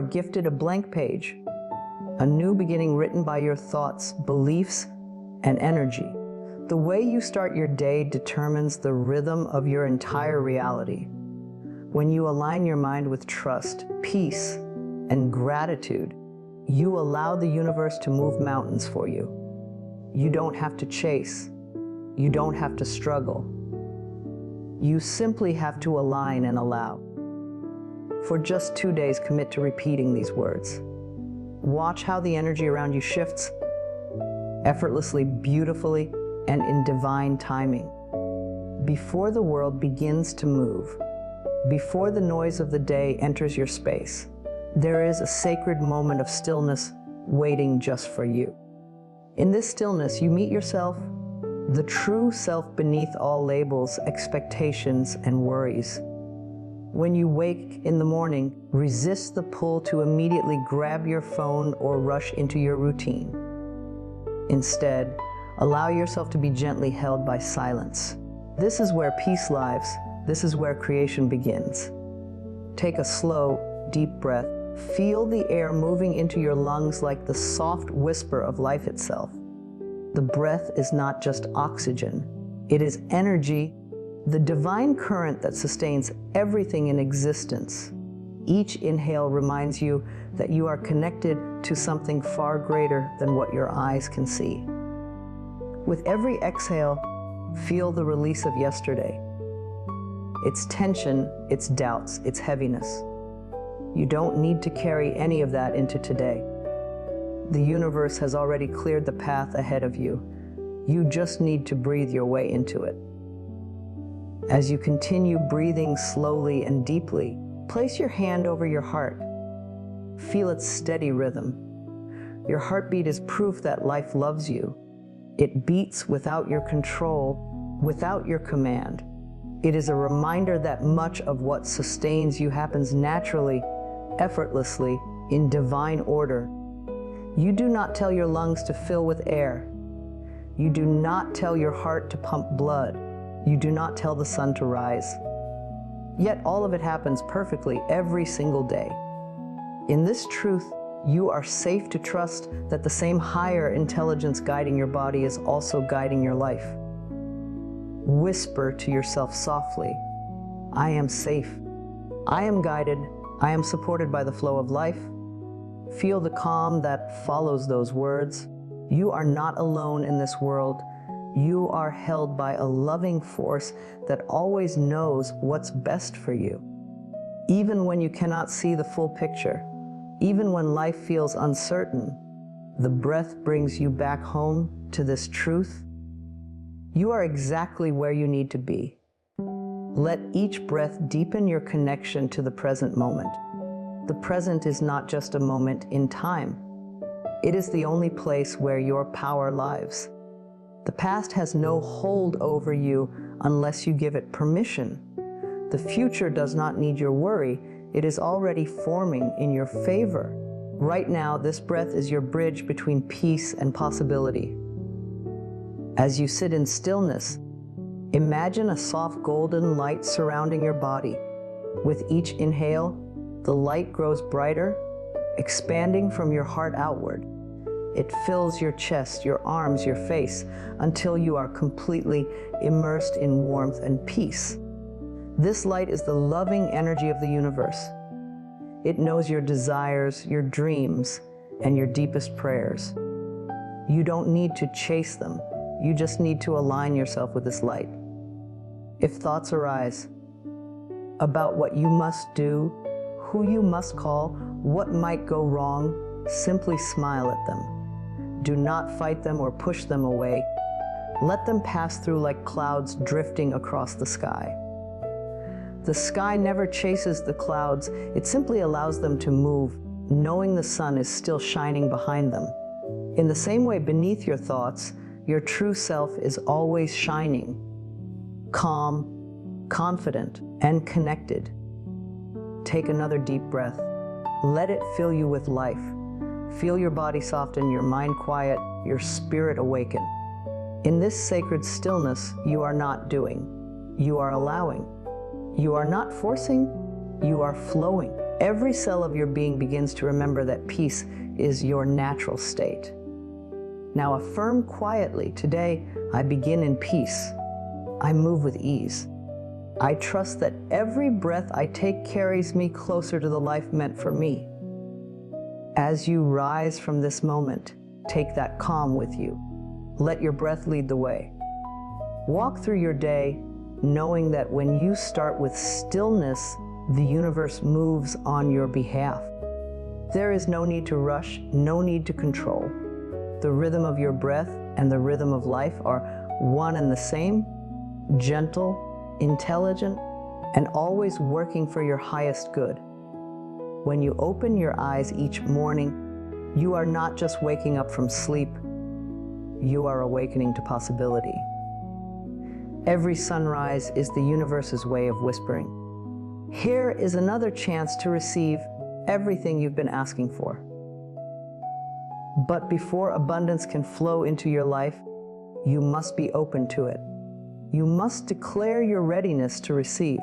are gifted a blank page, a new beginning written by your thoughts, beliefs, and energy. The way you start your day determines the rhythm of your entire reality. When you align your mind with trust, peace, and gratitude, you allow the universe to move mountains for you. You don't have to chase. You don't have to struggle. You simply have to align and allow. For just 2 days, commit to repeating these words. Watch how the energy around you shifts, effortlessly, beautifully, and in divine timing. Before the world begins to move, before the noise of the day enters your space, there is a sacred moment of stillness waiting just for you. In this stillness, you meet yourself, the true self beneath all labels, expectations, and worries. When you wake in the morning, resist the pull to immediately grab your phone or rush into your routine. Instead, allow yourself to be gently held by silence. This is where peace lives. This is where creation begins. Take a slow, deep breath. Feel the air moving into your lungs like the soft whisper of life itself. The breath is not just oxygen. It is energy, the divine current that sustains everything in existence. Each inhale reminds you that you are connected to something far greater than what your eyes can see. With every exhale, feel the release of yesterday. Its tension, its doubts, its heaviness. You don't need to carry any of that into today. The universe has already cleared the path ahead of you. You just need to breathe your way into it. As you continue breathing slowly and deeply, place your hand over your heart. Feel its steady rhythm. Your heartbeat is proof that life loves you. It beats without your control, without your command. It is a reminder that much of what sustains you happens naturally, effortlessly, in divine order. You do not tell your lungs to fill with air. You do not tell your heart to pump blood. You do not tell the sun to rise. Yet all of it happens perfectly every single day. In this truth, you are safe to trust that the same higher intelligence guiding your body is also guiding your life. Whisper to yourself softly, I am safe. I am guided. I am supported by the flow of life. Feel the calm that follows those words. You are not alone in this world. You are held by a loving force that always knows what's best for you. Even when you cannot see the full picture, even when life feels uncertain, the breath brings you back home to this truth. You are exactly where you need to be. Let each breath deepen your connection to the present moment. The present is not just a moment in time. It is the only place where your power lives. The past has no hold over you unless you give it permission. The future does not need your worry. It is already forming in your favor. Right now, this breath is your bridge between peace and possibility. As you sit in stillness, imagine a soft golden light surrounding your body. With each inhale, the light grows brighter, expanding from your heart outward. It fills your chest, your arms, your face, until you are completely immersed in warmth and peace. This light is the loving energy of the universe. It knows your desires, your dreams, and your deepest prayers. You don't need to chase them. You just need to align yourself with this light. If thoughts arise about what you must do, who you must call, what might go wrong, simply smile at them. Do not fight them or push them away. Let them pass through like clouds drifting across the sky. The sky never chases the clouds. It simply allows them to move, knowing the sun is still shining behind them. In the same way, beneath your thoughts, your true self is always shining, calm, confident, and connected. Take another deep breath. Let it fill you with life. Feel your body soften, your mind quiet, your spirit awaken. In this sacred stillness, you are not doing. You are allowing. You are not forcing. You are flowing. Every cell of your being begins to remember that peace is your natural state. Now affirm quietly, today I begin in peace. I move with ease. I trust that every breath I take carries me closer to the life meant for me. As you rise from this moment, take that calm with you. Let your breath lead the way. Walk through your day knowing that when you start with stillness, the universe moves on your behalf. There is no need to rush, no need to control. The rhythm of your breath and the rhythm of life are one and the same, gentle, intelligent, and always working for your highest good. When you open your eyes each morning, you are not just waking up from sleep, you are awakening to possibility. Every sunrise is the universe's way of whispering, here is another chance to receive everything you've been asking for. But before abundance can flow into your life, you must be open to it. You must declare your readiness to receive.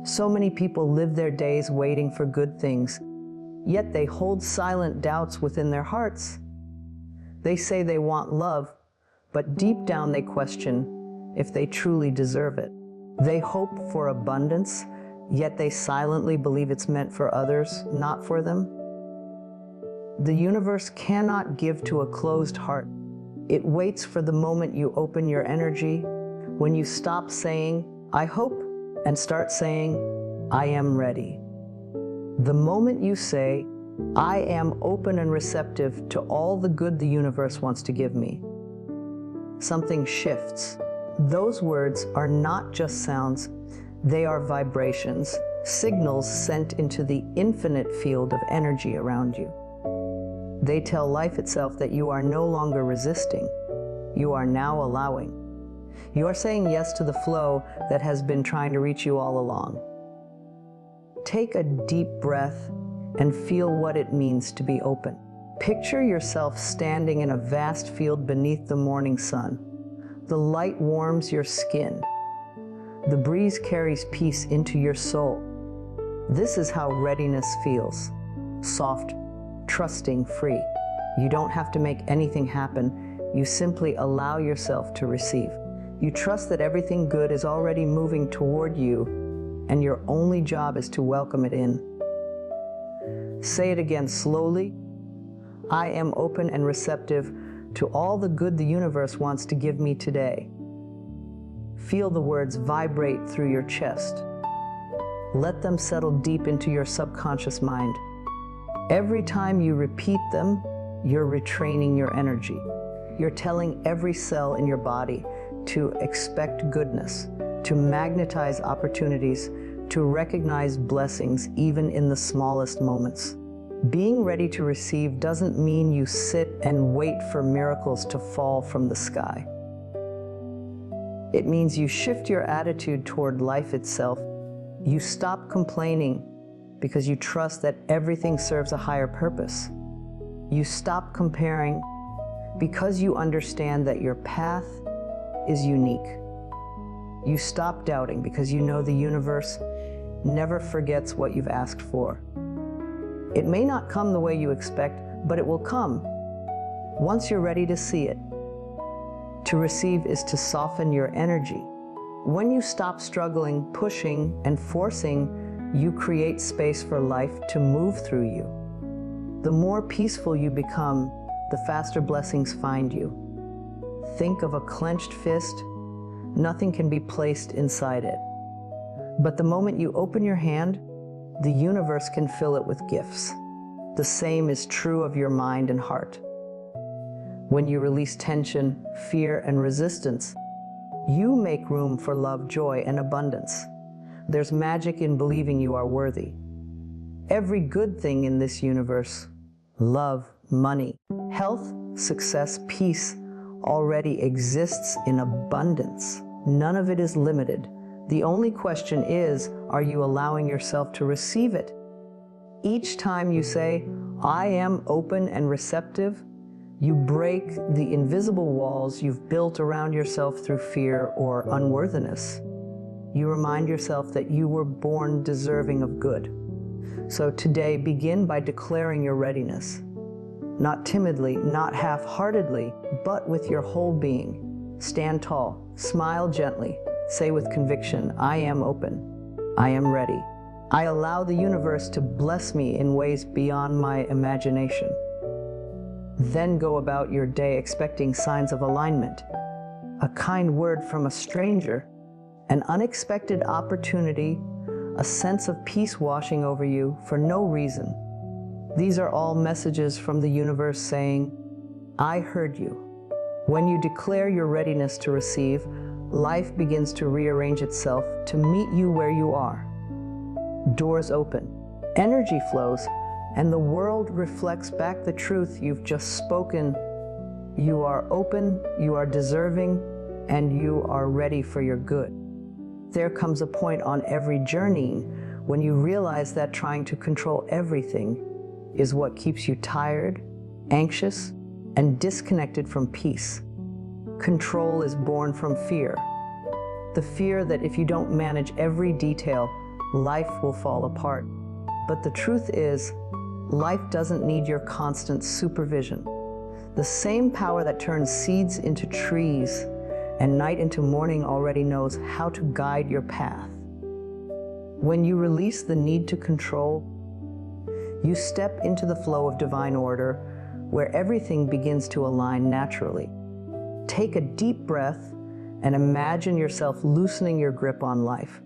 So many people live their days waiting for good things, yet they hold silent doubts within their hearts. They say they want love, but deep down they question if they truly deserve it. They hope for abundance, yet they silently believe it's meant for others, not for them. The universe cannot give to a closed heart. It waits for the moment you open your energy, when you stop saying, I hope, and start saying, I am ready. The moment you say, I am open and receptive to all the good the universe wants to give me, something shifts. Those words are not just sounds, they are vibrations, signals sent into the infinite field of energy around you. They tell life itself that you are no longer resisting, you are now allowing. You are saying yes to the flow that has been trying to reach you all along. Take a deep breath and feel what it means to be open. Picture yourself standing in a vast field beneath the morning sun. The light warms your skin. The breeze carries peace into your soul. This is how readiness feels. Soft, trusting, free. You don't have to make anything happen. You simply allow yourself to receive. You trust that everything good is already moving toward you, and your only job is to welcome it in. Say it again slowly. I am open and receptive to all the good the universe wants to give me today. Feel the words vibrate through your chest. Let them settle deep into your subconscious mind. Every time you repeat them, you're retraining your energy. You're telling every cell in your body to expect goodness, to magnetize opportunities, to recognize blessings even in the smallest moments. Being ready to receive doesn't mean you sit and wait for miracles to fall from the sky. It means you shift your attitude toward life itself. You stop complaining because you trust that everything serves a higher purpose. You stop comparing because you understand that your path is unique. You stop doubting because you know the universe never forgets what you've asked for. It may not come the way you expect, but it will come once you're ready to see it. To receive is to soften your energy. When you stop struggling, pushing, and forcing, you create space for life to move through you. The more peaceful you become, the faster blessings find you. Think of a clenched fist. Nothing can be placed inside it. But the moment you open your hand, the universe can fill it with gifts. The same is true of your mind and heart. When you release tension, fear, and resistance, you make room for love, joy, and abundance. There's magic in believing you are worthy. Every good thing in this universe, love, money, health, success, peace, already exists in abundance. None of it is limited. The only question is, are you allowing yourself to receive it? Each time you say, I am open and receptive, you break the invisible walls you've built around yourself through fear or unworthiness. You remind yourself that you were born deserving of good. So today, begin by declaring your readiness. Not timidly, not half-heartedly, but with your whole being. Stand tall, smile gently, say with conviction, I am open, I am ready. I allow the universe to bless me in ways beyond my imagination. Then go about your day expecting signs of alignment. A kind word from a stranger, an unexpected opportunity, a sense of peace washing over you for no reason. These are all messages from the universe saying, I heard you. When you declare your readiness to receive, life begins to rearrange itself to meet you where you are. Doors open, energy flows, and the world reflects back the truth you've just spoken. You are open, you are deserving, and you are ready for your good. There comes a point on every journey when you realize that trying to control everything is what keeps you tired, anxious, and disconnected from peace. Control is born from fear. The fear that if you don't manage every detail, life will fall apart. But the truth is, life doesn't need your constant supervision. The same power that turns seeds into trees and night into morning already knows how to guide your path. When you release the need to control, you step into the flow of divine order where everything begins to align naturally. Take a deep breath and imagine yourself loosening your grip on life.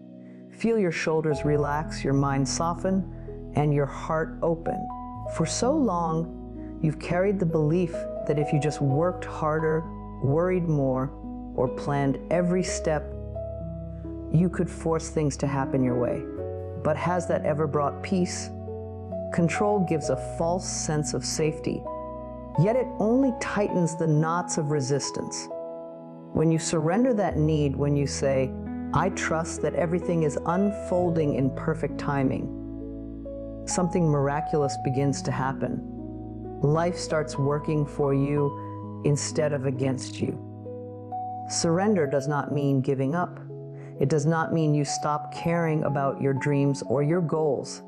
Feel your shoulders relax, your mind soften, and your heart open. For so long, you've carried the belief that if you just worked harder, worried more, or planned every step, you could force things to happen your way. But has that ever brought peace? Control gives a false sense of safety, yet it only tightens the knots of resistance. When you surrender that need, when you say, I trust that everything is unfolding in perfect timing, something miraculous begins to happen. Life starts working for you instead of against you. Surrender does not mean giving up. It does not mean you stop caring about your dreams or your goals.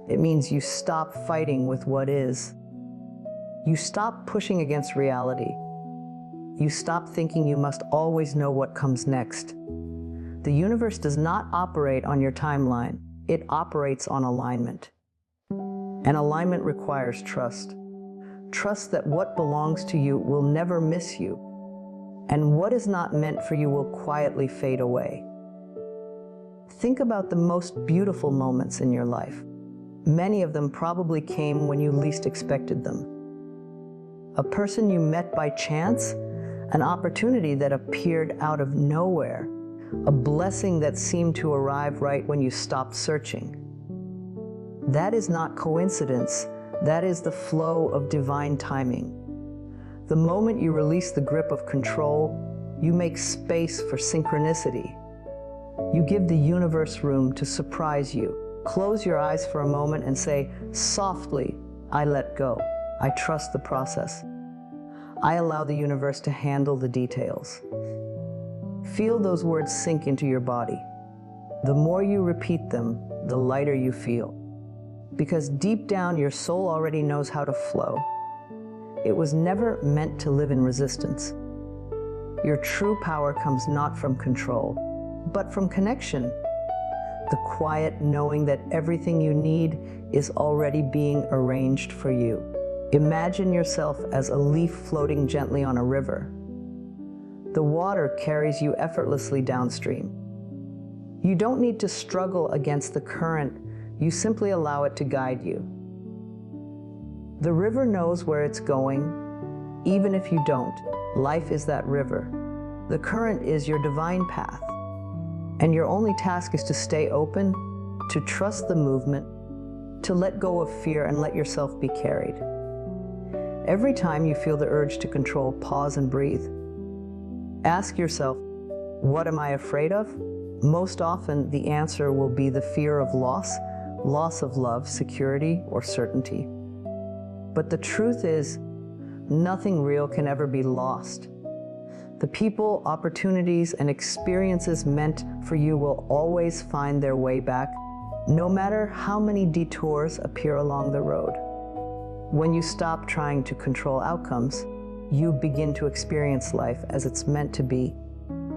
It means you stop fighting with what is. You stop pushing against reality. You stop thinking you must always know what comes next. The universe does not operate on your timeline. It operates on alignment. And alignment requires trust. Trust that what belongs to you will never miss you, and what is not meant for you will quietly fade away. Think about the most beautiful moments in your life. Many of them probably came when you least expected them. A person you met by chance, an opportunity that appeared out of nowhere, a blessing that seemed to arrive right when you stopped searching. That is not coincidence. That is the flow of divine timing. The moment you release the grip of control, you make space for synchronicity. You give the universe room to surprise you. Close your eyes for a moment and say, softly, I let go. I trust the process. I allow the universe to handle the details. Feel those words sink into your body. The more you repeat them, the lighter you feel. Because deep down, your soul already knows how to flow. It was never meant to live in resistance. Your true power comes not from control, but from connection. The quiet knowing that everything you need is already being arranged for you. Imagine yourself as a leaf floating gently on a river. The water carries you effortlessly downstream. You don't need to struggle against the current. You simply allow it to guide you. The river knows where it's going, even if you don't. Life is that river. The current is your divine path. And your only task is to stay open, to trust the movement, to let go of fear and let yourself be carried. Every time you feel the urge to control, pause and breathe. Ask yourself, what am I afraid of? Most often, the answer will be the fear of loss of love, security, or certainty. But the truth is, nothing real can ever be lost. The people, opportunities, and experiences meant for you will always find their way back. no matter how many detours appear along the road. When you stop trying to control outcomes, you begin to experience life as it's meant to be,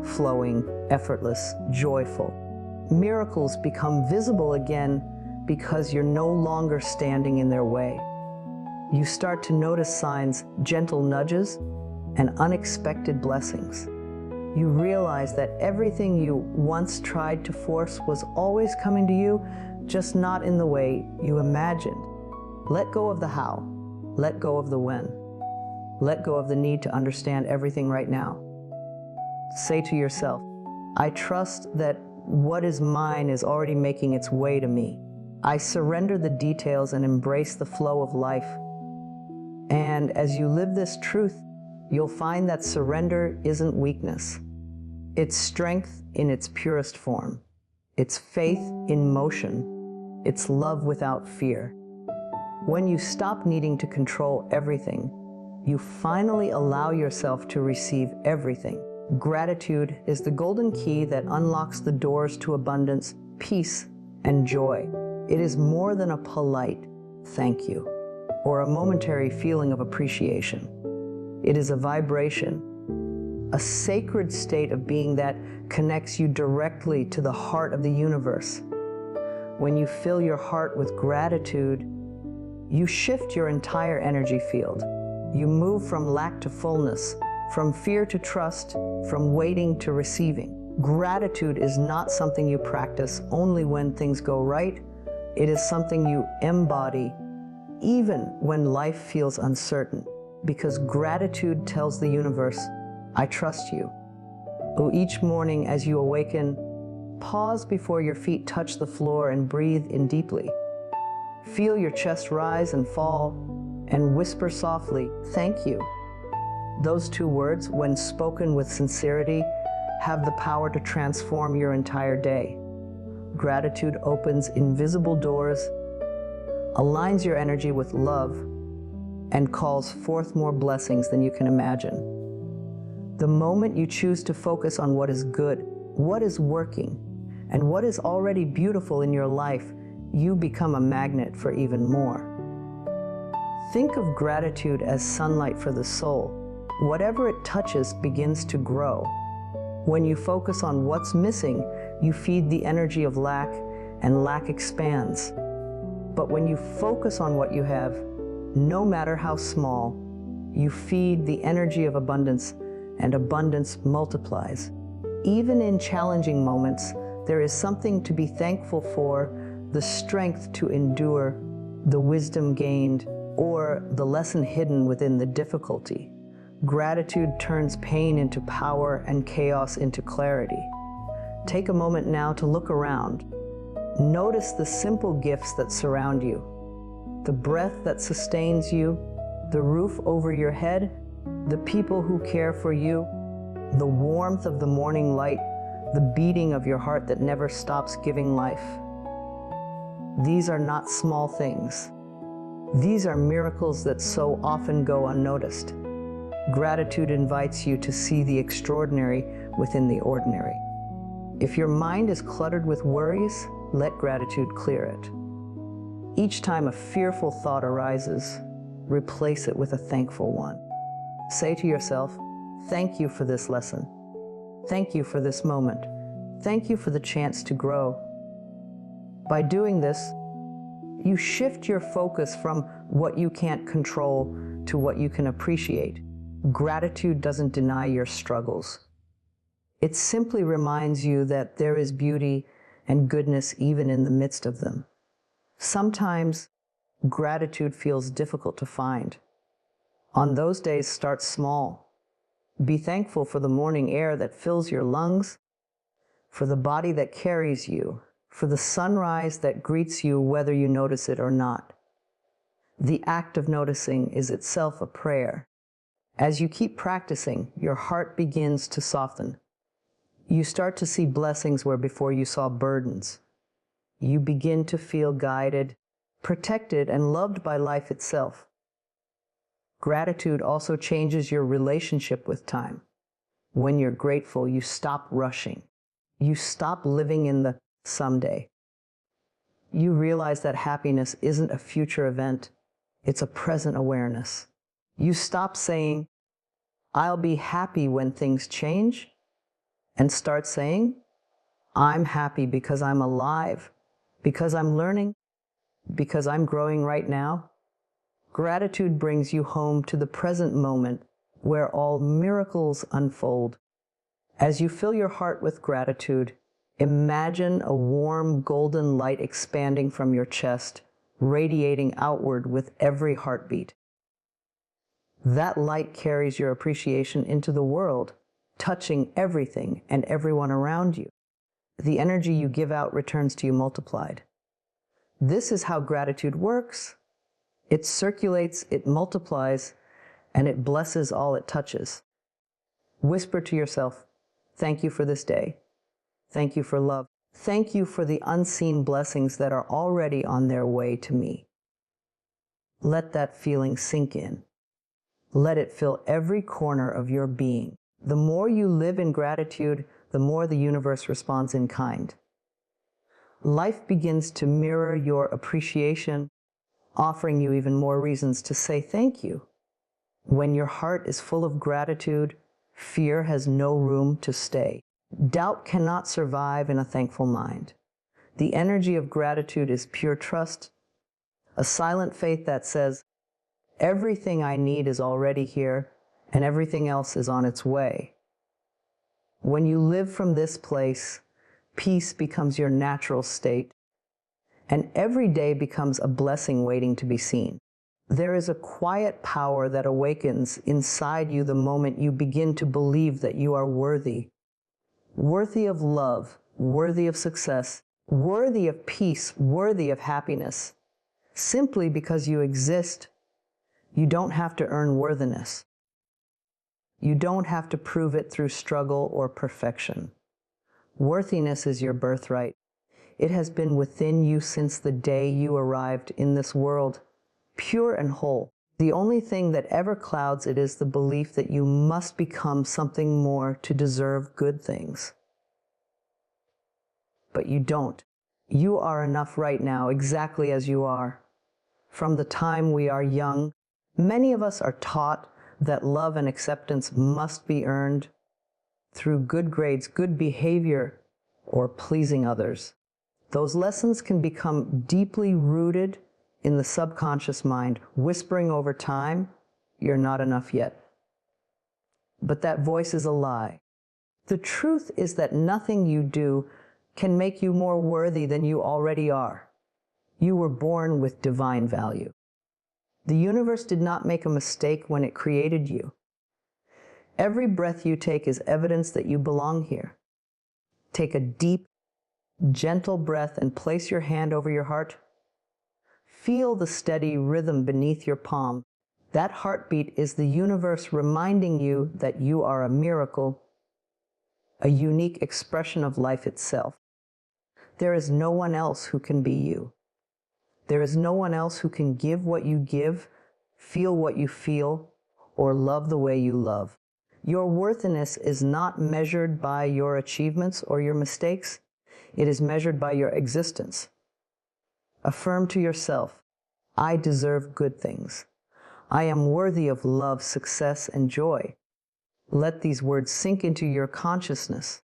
flowing, effortless, joyful. Miracles become visible again because you're no longer standing in their way. You start to notice signs, gentle nudges, and unexpected blessings. You realize that everything you once tried to force was always coming to you, just not in the way you imagined. Let go of the how. Let go of the when. Let go of the need to understand everything right now. Say to yourself, I trust that what is mine is already making its way to me. I surrender the details and embrace the flow of life. And as you live this truth, you'll find that surrender isn't weakness. It's strength in its purest form. It's faith in motion. It's love without fear. When you stop needing to control everything, you finally allow yourself to receive everything. Gratitude is the golden key that unlocks the doors to abundance, peace, and joy. It is more than a polite thank you or a momentary feeling of appreciation. It is a vibration, a sacred state of being that connects you directly to the heart of the universe. When you fill your heart with gratitude, you shift your entire energy field. You move from lack to fullness, from fear to trust, from waiting to receiving. Gratitude is not something you practice only when things go right. It is something you embody even when life feels uncertain, because gratitude tells the universe, I trust you. Oh, each morning as you awaken, pause before your feet touch the floor and breathe in deeply. Feel your chest rise and fall, and whisper softly, thank you. Those two words, when spoken with sincerity, have the power to transform your entire day. Gratitude opens invisible doors, aligns your energy with love, and calls forth more blessings than you can imagine. The moment you choose to focus on what is good, what is working, and what is already beautiful in your life, you become a magnet for even more. Think of gratitude as sunlight for the soul. Whatever it touches begins to grow. When you focus on what's missing, you feed the energy of lack, and lack expands. But when you focus on what you have, no matter how small, you feed the energy of abundance, and abundance multiplies. Even in challenging moments, there is something to be thankful for, the strength to endure, the wisdom gained, or the lesson hidden within the difficulty. Gratitude turns pain into power and chaos into clarity. Take a moment now to look around. Notice the simple gifts that surround you. The breath that sustains you, the roof over your head, the people who care for you, the warmth of the morning light, the beating of your heart that never stops giving life. These are not small things. These are miracles that so often go unnoticed. Gratitude invites you to see the extraordinary within the ordinary. If your mind is cluttered with worries, let gratitude clear it. Each time a fearful thought arises, replace it with a thankful one. Say to yourself, thank you for this lesson. Thank you for this moment. Thank you for the chance to grow. By doing this, you shift your focus from what you can't control to what you can appreciate. Gratitude doesn't deny your struggles. It simply reminds you that there is beauty and goodness even in the midst of them. Sometimes gratitude feels difficult to find. On those days, start small. Be thankful for the morning air that fills your lungs, for the body that carries you, for the sunrise that greets you whether you notice it or not. The act of noticing is itself a prayer. As you keep practicing, your heart begins to soften. You start to see blessings where before you saw burdens. You begin to feel guided, protected, and loved by life itself. Gratitude also changes your relationship with time. When you're grateful, you stop rushing. You stop living in the someday. you realize that happiness isn't a future event, it's a present awareness. You stop saying, "I'll be happy when things change," and start saying, "I'm happy because I'm alive, because I'm learning, because I'm growing right now." Gratitude brings you home to the present moment where all miracles unfold. As you fill your heart with gratitude, imagine a warm golden light expanding from your chest, radiating outward with every heartbeat. That light carries your appreciation into the world, touching everything and everyone around you. The energy you give out returns to you multiplied. This is how gratitude works. It circulates, it multiplies, and it blesses all it touches. Whisper to yourself, "Thank you for this day. Thank you for love. Thank you for the unseen blessings that are already on their way to me." Let that feeling sink in. Let it fill every corner of your being. The more you live in gratitude, the more the universe responds in kind. Life begins to mirror your appreciation, offering you even more reasons to say thank you. When your heart is full of gratitude, fear has no room to stay. Doubt cannot survive in a thankful mind. The energy of gratitude is pure trust, a silent faith that says, "Everything I need is already here, and everything else is on its way." When you live from this place, peace becomes your natural state, and every day becomes a blessing waiting to be seen. There is a quiet power that awakens inside you the moment you begin to believe that you are worthy. Worthy of love, worthy of success, worthy of peace, worthy of happiness. Simply because you exist, you don't have to earn worthiness. You don't have to prove it through struggle or perfection. Worthiness is your birthright. It has been within you since the day you arrived in this world, pure and whole. The only thing that ever clouds it is the belief that you must become something more to deserve good things. But you don't. You are enough right now, exactly as you are. From the time we are young, many of us are taught that love and acceptance must be earned through good grades, good behavior, or pleasing others. Those lessons can become deeply rooted in the subconscious mind, whispering over time, "You're not enough yet." But that voice is a lie. The truth is that nothing you do can make you more worthy than you already are. You were born with divine value. The universe did not make a mistake when it created you. Every breath you take is evidence that you belong here. Take a deep, gentle breath and place your hand over your heart. Feel the steady rhythm beneath your palm. That heartbeat is the universe reminding you that you are a miracle, a unique expression of life itself. There is no one else who can be you. There is no one else who can give what you give, feel what you feel, or love the way you love. Your worthiness is not measured by your achievements or your mistakes. It is measured by your existence. Affirm to yourself, "I deserve good things. I am worthy of love, success, and joy." Let these words sink into your consciousness.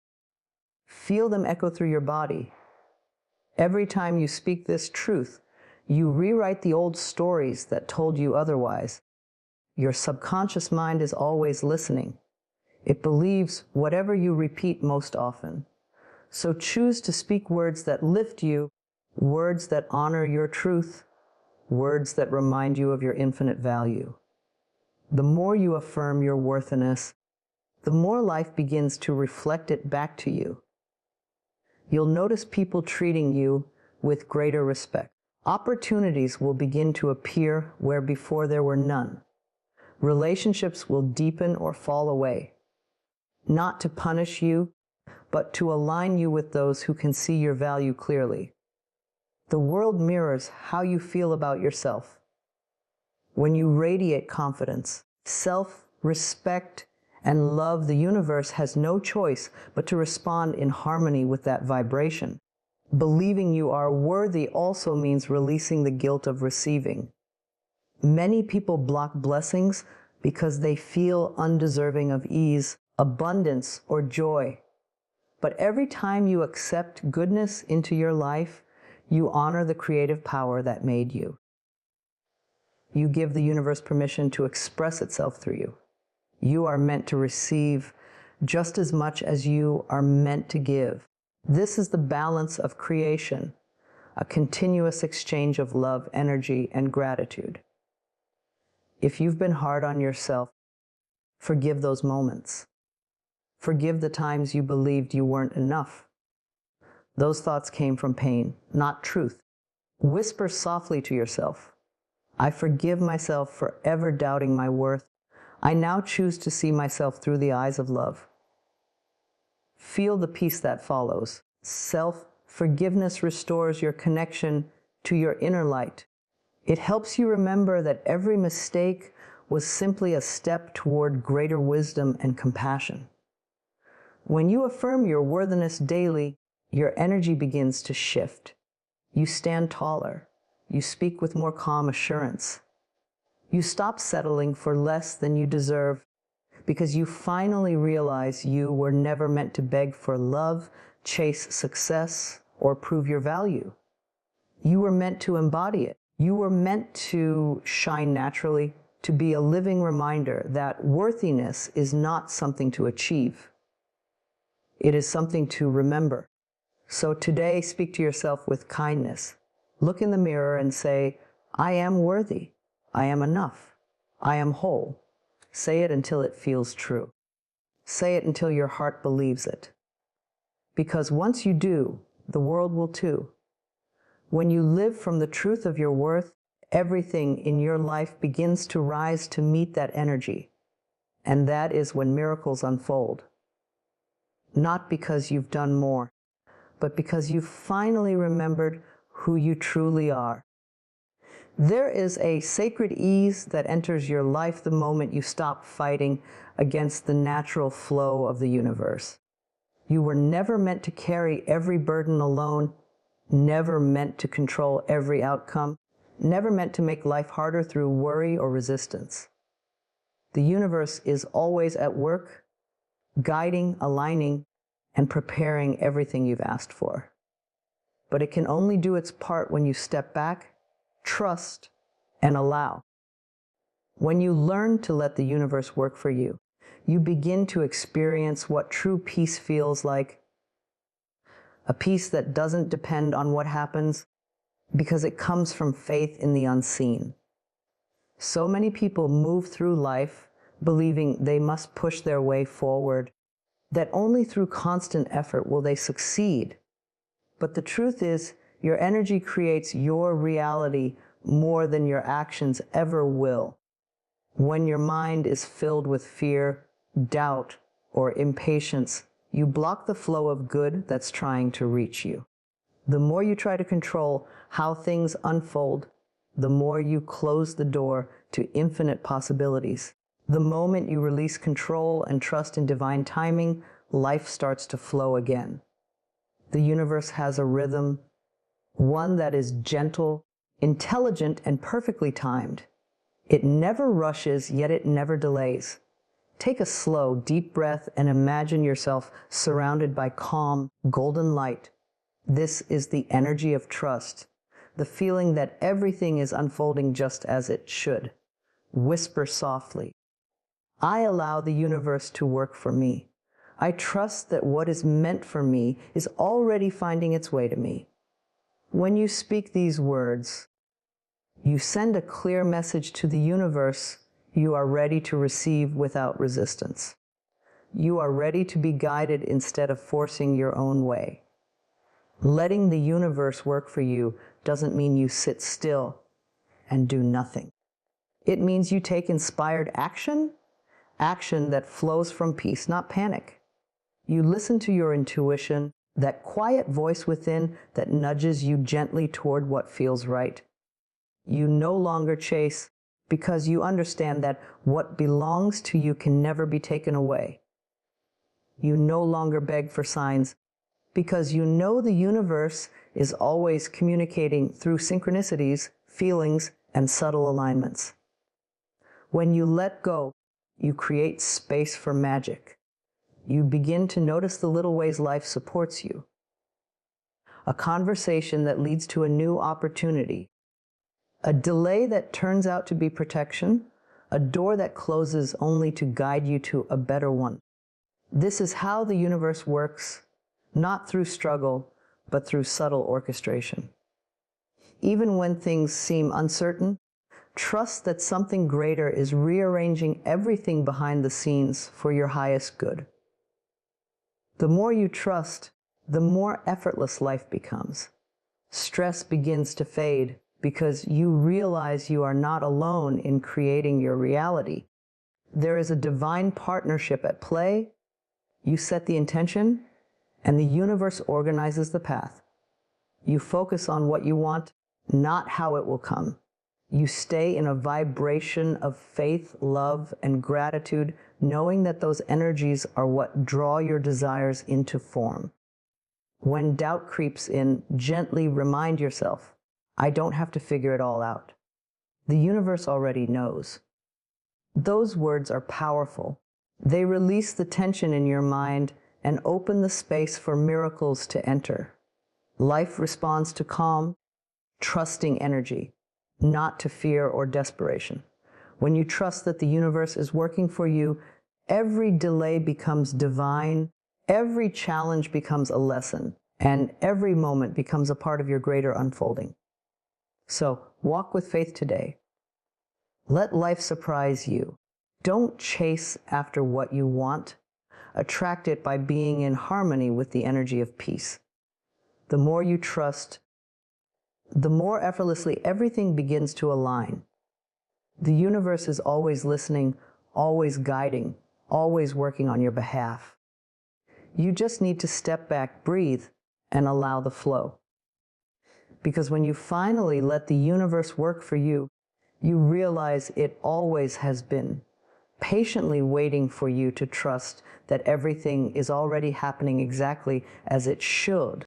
Feel them echo through your body. Every time you speak this truth, you rewrite the old stories that told you otherwise. Your subconscious mind is always listening. It believes whatever you repeat most often. So choose to speak words that lift you, words that honor your truth, words that remind you of your infinite value. The more you affirm your worthiness, the more life begins to reflect it back to you. You'll notice people treating you with greater respect. Opportunities will begin to appear where before there were none. Relationships will deepen or fall away, not to punish you, but to align you with those who can see your value clearly. The world mirrors how you feel about yourself. When you radiate confidence, self-respect, and love, the universe has no choice but to respond in harmony with that vibration. Believing you are worthy also means releasing the guilt of receiving. Many people block blessings because they feel undeserving of ease, abundance, or joy. But every time you accept goodness into your life, you honor the creative power that made you. You give the universe permission to express itself through you. You are meant to receive just as much as you are meant to give. This is the balance of creation, a continuous exchange of love, energy, and gratitude. If you've been hard on yourself, forgive those moments. Forgive the times you believed you weren't enough. Those thoughts came from pain, not truth. Whisper softly to yourself, I forgive myself for ever doubting my worth. I now choose to see myself through the eyes of love. Feel the peace that follows. Self-forgiveness restores your connection to your inner light. It helps you remember that every mistake was simply a step toward greater wisdom and compassion. When you affirm your worthiness daily, your energy begins to shift. You stand taller. You speak with more calm assurance. You stop settling for less than you deserve because you finally realize you were never meant to beg for love, chase success, or prove your value. You were meant to embody it. You were meant to shine naturally, to be a living reminder that worthiness is not something to achieve. It is something to remember. So today, speak to yourself with kindness. Look in the mirror and say, I am worthy. I am enough. I am whole. Say it until it feels true. Say it until your heart believes it. Because once you do, the world will too. When you live from the truth of your worth, everything in your life begins to rise to meet that energy. And that is when miracles unfold. Not because you've done more, but because you've finally remembered who you truly are. There is a sacred ease that enters your life the moment you stop fighting against the natural flow of the universe. You were never meant to carry every burden alone, never meant to control every outcome, never meant to make life harder through worry or resistance. The universe is always at work, guiding, aligning, and preparing everything you've asked for. But it can only do its part when you step back, trust, and allow. When you learn to let the universe work for you, you begin to experience what true peace feels like. A peace that doesn't depend on what happens because it comes from faith in the unseen. So many people move through life believing they must push their way forward, that only through constant effort will they succeed. But the truth is, your energy creates your reality more than your actions ever will. When your mind is filled with fear, doubt, or impatience, you block the flow of good that's trying to reach you. The more you try to control how things unfold, the more you close the door to infinite possibilities. The moment you release control and trust in divine timing, life starts to flow again. The universe has a rhythm, one that is gentle, intelligent, and perfectly timed. It never rushes, yet it never delays. Take a slow, deep breath and imagine yourself surrounded by calm, golden light. This is the energy of trust, the feeling that everything is unfolding just as it should. Whisper softly, I allow the universe to work for me. I trust that what is meant for me is already finding its way to me. When you speak these words, you send a clear message to the universe you are ready to receive without resistance. You are ready to be guided instead of forcing your own way. Letting the universe work for you doesn't mean you sit still and do nothing. It means you take inspired action, action that flows from peace, not panic. You listen to your intuition, that quiet voice within that nudges you gently toward what feels right. You no longer chase because you understand that what belongs to you can never be taken away. You no longer beg for signs because you know the universe is always communicating through synchronicities, feelings, and subtle alignments. When you let go, you create space for magic. You begin to notice the little ways life supports you. A conversation that leads to a new opportunity. A delay that turns out to be protection. A door that closes only to guide you to a better one. This is how the universe works, not through struggle, but through subtle orchestration. Even when things seem uncertain, trust that something greater is rearranging everything behind the scenes for your highest good. The more you trust, the more effortless life becomes. Stress begins to fade because you realize you are not alone in creating your reality. There is a divine partnership at play. You set the intention, and the universe organizes the path. You focus on what you want, not how it will come. You stay in a vibration of faith, love, and gratitude, knowing that those energies are what draw your desires into form. When doubt creeps in, gently remind yourself, I don't have to figure it all out. The universe already knows. Those words are powerful. They release the tension in your mind and open the space for miracles to enter. Life responds to calm, trusting energy, not to fear or desperation. When you trust that the universe is working for you, every delay becomes divine, every challenge becomes a lesson, and every moment becomes a part of your greater unfolding. So, walk with faith today. Let life surprise you. Don't chase after what you want. Attract it by being in harmony with the energy of peace. The more you trust, the more effortlessly everything begins to align. The universe is always listening, always guiding, always working on your behalf. You just need to step back, breathe, and allow the flow. Because when you finally let the universe work for you, you realize it always has been, patiently waiting for you to trust that everything is already happening exactly as it should.